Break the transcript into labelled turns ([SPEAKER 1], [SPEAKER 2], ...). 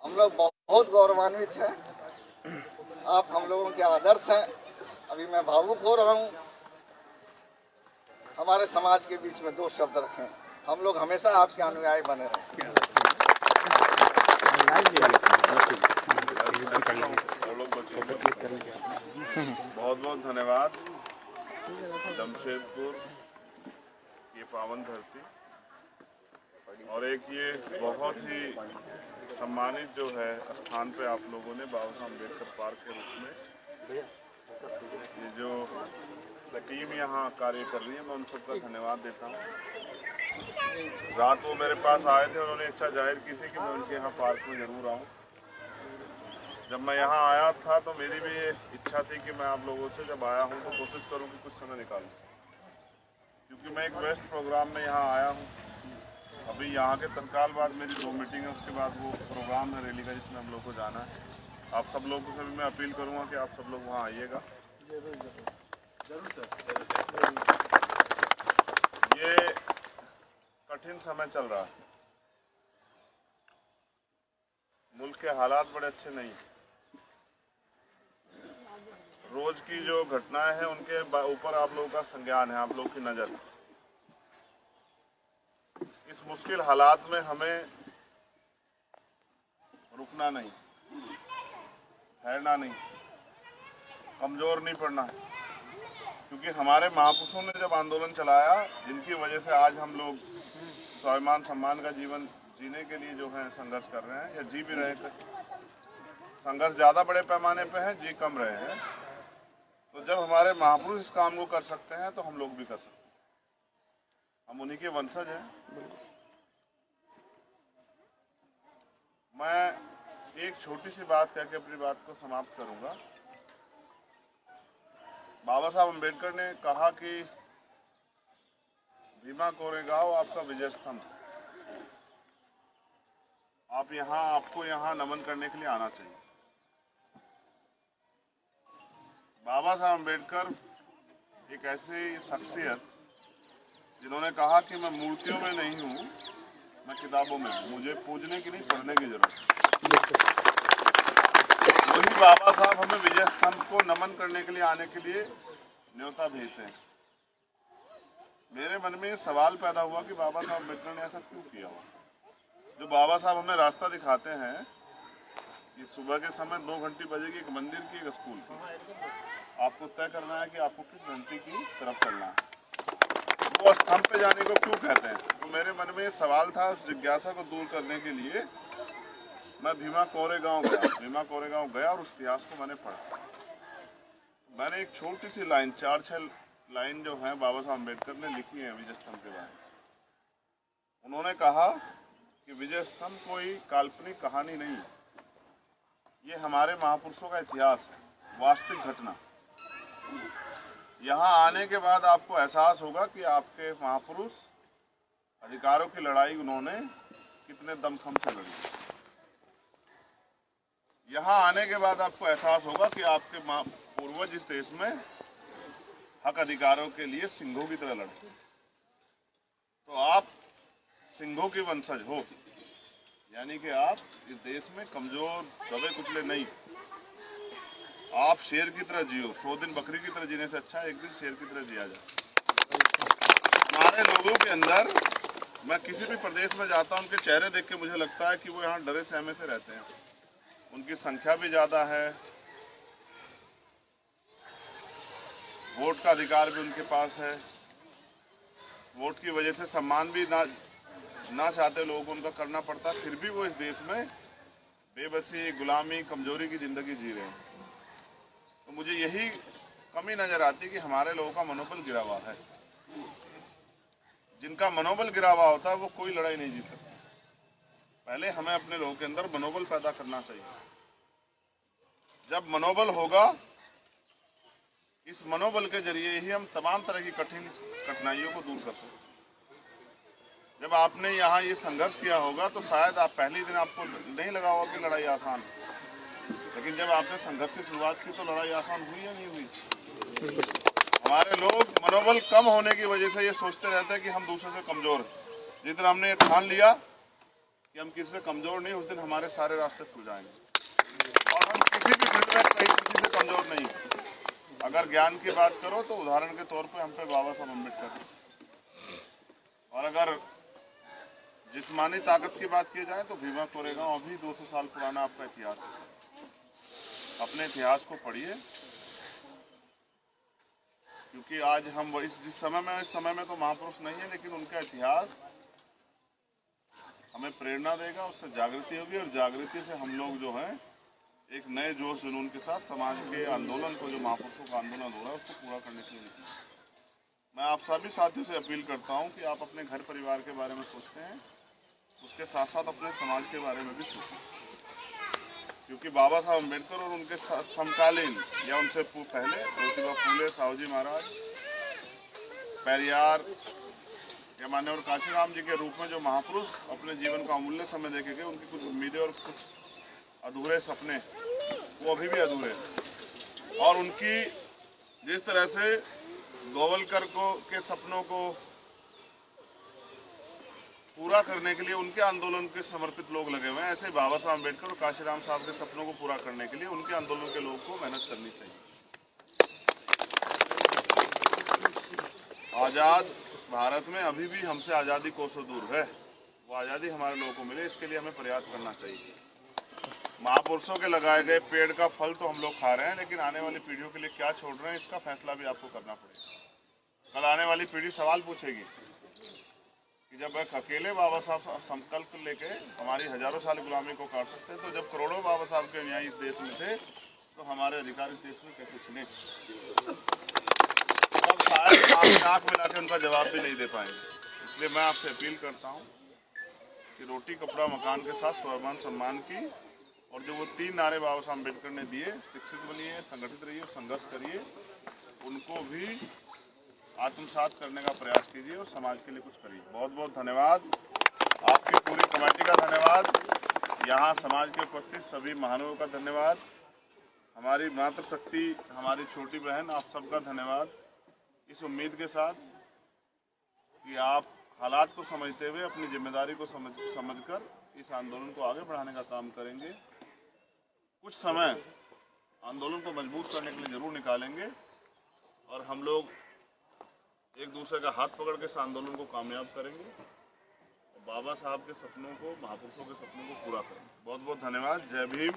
[SPEAKER 1] हम लोग बहुत गौरवान्वित हैं। आप हम लोगों के आदर्श हैं। अभी मैं भावुक हो रहा हूँ। हमारे समाज के बीच में दो शब्द रखें, हम लोग हमेशा आपके अनुयायी बने रहें।
[SPEAKER 2] बहुत बहुत धन्यवाद। जमशेदपुर ये पावन धरती और एक ये बहुत ही सम्मानित जो है स्थान पे आप लोगों ने बाबा साहब अम्बेडकर पार्क के रूप में ये जो टीम यहाँ कार्य कर रही है, मैं उन सबका धन्यवाद देता हूँ। रात वो मेरे पास आए थे, उन्होंने इच्छा जाहिर की थी कि मैं उनके यहाँ पार्क में जरूर आऊँ। जब मैं यहाँ आया था तो मेरी भी ये इच्छा थी कि मैं आप लोगों से जब आया हूँ तो कोशिश करूँ कि कुछ समय निकालूँ, क्योंकि मैं एक बेस्ट प्रोग्राम में यहाँ आया हूँ। अभी यहाँ के तत्काल बाद मेरी 2 मीटिंग है, उसके बाद वो प्रोग्राम है रैली का जिसमें हम लोग को जाना है। आप सब लोगों से भी मैं अपील करूँगा कि आप सब लोग वहाँ आइएगा। जरूर सर। ये कठिन समय चल रहा है, मुल्क के हालात बड़े अच्छे नहीं। रोज की जो घटनाएं हैं उनके ऊपर आप लोगों का संज्ञान है, आप लोगों की नज़र। इस मुश्किल हालात में हमें रुकना नहीं, ठहरना नहीं, कमज़ोर नहीं पड़ना है, क्योंकि हमारे महापुरुषों ने जब आंदोलन चलाया, जिनकी वजह से आज हम लोग स्वाभिमान सम्मान का जीवन जीने के लिए जो है संघर्ष कर रहे हैं या जी भी रहे थे। संघर्ष ज़्यादा बड़े पैमाने पे है, जी कम रहे हैं। तो जब हमारे महापुरुष इस काम को कर सकते हैं तो हम लोग भी कर सकते हैं। हम उन्हीं के वंशज हैं। मैं एक छोटी सी बात कह के अपनी बात को समाप्त करूंगा। बाबा साहब अम्बेडकर ने कहा कि भीमा कोरेगांव आपका विजय स्तंभ, आपको यहाँ नमन करने के लिए आना चाहिए। बाबा साहब अम्बेडकर एक ऐसी शख्सियत जिन्होंने कहा कि मैं मूर्तियों में नहीं हूँ, मैं किताबों में हूँ, मुझे पूजने की नहीं पढ़ने की जरूरत। वही बाबा साहब हमें विजय स्तंभ को नमन करने के लिए आने के लिए न्योता भेजते हैं। मेरे मन में ये सवाल पैदा हुआ कि बाबा साहब अम्बेडकर ने ऐसा क्यों किया हो। जो बाबा साहब हमें रास्ता दिखाते हैं कि सुबह के समय 2 घंटी बजेगी, एक मंदिर की एक स्कूल की, आपको तय करना है कि आपको किस घंटी की तरफ चलना है। वो स्तंभ पे जाने को क्यों कहते हैं। तो मेरे मन में ये सवाल था, उस जिज्ञासा को दूर करने के लिए मैं भीमा कोरेगांव गया और उस इतिहास को मैंने पढ़ा। मैंने एक छोटी सी लाइन, 4-6 लाइन जो है बाबा साहब अम्बेडकर ने लिखी है विजय स्तंभ के बारे में। उन्होंने कहा कि विजय स्तंभ कोई काल्पनिक कहानी नहीं, ये हमारे महापुरुषों का इतिहास है, वास्तविक घटना। यहाँ आने के बाद आपको एहसास होगा कि आपके महापुरुष अधिकारों की लड़ाई उन्होंने कितने दमखम से लड़ी। यहाँ आने के बाद आपको एहसास होगा कि आपके पूर्वज इस देश में हक अधिकारों के लिए सिंहों की तरह लड़ते। तो आप सिंहों के वंशज हो, यानी कि आप इस देश में कमजोर दबे कुचले नहीं, आप शेर की तरह जियो। 100 दिन बकरी की तरह जीने से अच्छा एक दिन शेर की तरह जिया जाए। हमारे लोगों के अंदर, मैं किसी भी प्रदेश में जाता हूं, उनके चेहरे देख के मुझे लगता है कि वो यहाँ डरे सहमे से रहते हैं। उनकी संख्या भी ज्यादा है, वोट का अधिकार भी उनके पास है, वोट की वजह से सम्मान भी ना चाहते लोगों को उनका करना पड़ता, फिर भी वो इस देश में बेबसी, गुलामी, कमजोरी की जिंदगी जी रहे हैं। तो मुझे यही कमी नजर आती कि हमारे लोगों का मनोबल गिरा हुआ है। जिनका मनोबल गिरा हुआ होता है वो कोई लड़ाई नहीं जीत सकता। पहले हमें अपने लोगों के अंदर मनोबल पैदा करना चाहिए। जब मनोबल होगा, इस मनोबल के जरिए ही हम तमाम तरह की कठिनाइयों को दूर कर सकते हैं। जब आपने यहाँ ये संघर्ष किया होगा तो शायद आप पहले दिन आपको नहीं लगा होगा कि लड़ाई आसान है, लेकिन जब आपने संघर्ष की शुरुआत की तो लड़ाई आसान हुई या नहीं हुई। हमारे लोग मनोबल कम होने की वजह से ये सोचते रहते हैं कि हम दूसरे से कमजोर हैं। जिस दिन हमने ये ठान लिया कि हम किसी से कमज़ोर नहीं, उस दिन हमारे सारे रास्ते खुल जाएंगे। और हम किसी भी फील्ड में कहीं किसी से कमज़ोर नहीं। अगर ज्ञान की बात करो तो उदाहरण के तौर पे हम पे बाबा साहब अम्बेडकर, और अगर जिस्मानी ताकत की बात की जाए तो भीमा कोरेगांव अभी 200 साल पुराना आपका इतिहास है। अपने इतिहास को पढ़िए, क्योंकि आज हम इस समय में तो महापुरुष नहीं है, लेकिन उनका इतिहास हमें प्रेरणा देगा, उससे जागृति होगी, और जागृति से हम लोग जो है एक नए जोश जुनून के साथ समाज के आंदोलन को, जो महापुरुषों का आंदोलन हो रहा है, उसको पूरा करने के लिए निकलें। मैं आप सभी साथियों से अपील करता हूं कि आप अपने घर परिवार के बारे में सोचते हैं, उसके साथ साथ अपने समाज के बारे में भी सोचें, क्योंकि बाबा साहब अम्बेडकर और उनके समकालीन या उनसे पहले ज्योतिबा फूले, साहूजी महाराज, पेरियार या मान्यवर काशीराम जी के रूप में जो महापुरुष अपने जीवन का अमूल्य समय देके गए, उनकी कुछ उम्मीदें और कुछ अधूरे सपने वो अभी भी अधूरे हैं। और उनकी जिस तरह से गोवलकर के सपनों को पूरा करने के लिए उनके आंदोलन के समर्पित लोग लगे हुए हैं, ऐसे बाबा साहब अम्बेडकर और काशीराम साहब के सपनों को पूरा करने के लिए उनके आंदोलन के लोगों को मेहनत करनी चाहिए। आज़ाद भारत में अभी भी हमसे आज़ादी कोसों दूर है। वो आज़ादी हमारे लोगों को मिले, इसके लिए हमें प्रयास करना चाहिए। महापुरुषों के लगाए गए पेड़ का फल तो हम लोग खा रहे हैं, लेकिन आने वाली पीढ़ियों के लिए क्या छोड़ रहे हैं, इसका फैसला भी आपको करना पड़ेगा। कल आने वाली पीढ़ी सवाल पूछेगी कि जब एक अकेले बाबा साहब संकल्प लेके हमारी हजारों साल गुलामी को काट सकते, तो जब करोड़ों बाबा साहब के न्याय इस देश में थे, तो हमारे अधिकार इस देश में कैसे छिने? तब शायद आप आंख मिला के उनका जवाब भी नहीं दे पाएंगे। इसलिए मैं आपसे अपील करता हूँ कि रोटी कपड़ा मकान के साथ स्वाभिमान सम्मान की, और जो वो 3 नारे बाबा साहब अम्बेडकर ने दिए, शिक्षित बनिए, संगठित रहिए, संघर्ष करिए, उनको भी आत्मसात करने का प्रयास कीजिए और समाज के लिए कुछ करिए। बहुत बहुत धन्यवाद, आपकी पूरी कमेटी का धन्यवाद, यहाँ समाज के उपस्थित सभी महानुभावों का धन्यवाद, हमारी मातृशक्ति, हमारी छोटी बहन, आप सबका धन्यवाद। इस उम्मीद के साथ कि आप हालात को समझते हुए अपनी जिम्मेदारी को समझकर इस आंदोलन को आगे बढ़ाने का काम करेंगे। कुछ समय आंदोलन को मजबूत करने के लिए जरूर निकालेंगे, और हम लोग एक दूसरे का हाथ पकड़ के इस आंदोलन को कामयाब करेंगे, और बाबा साहब के सपनों को, महापुरुषों के सपनों को पूरा करेंगे। बहुत बहुत धन्यवाद। जय भीम।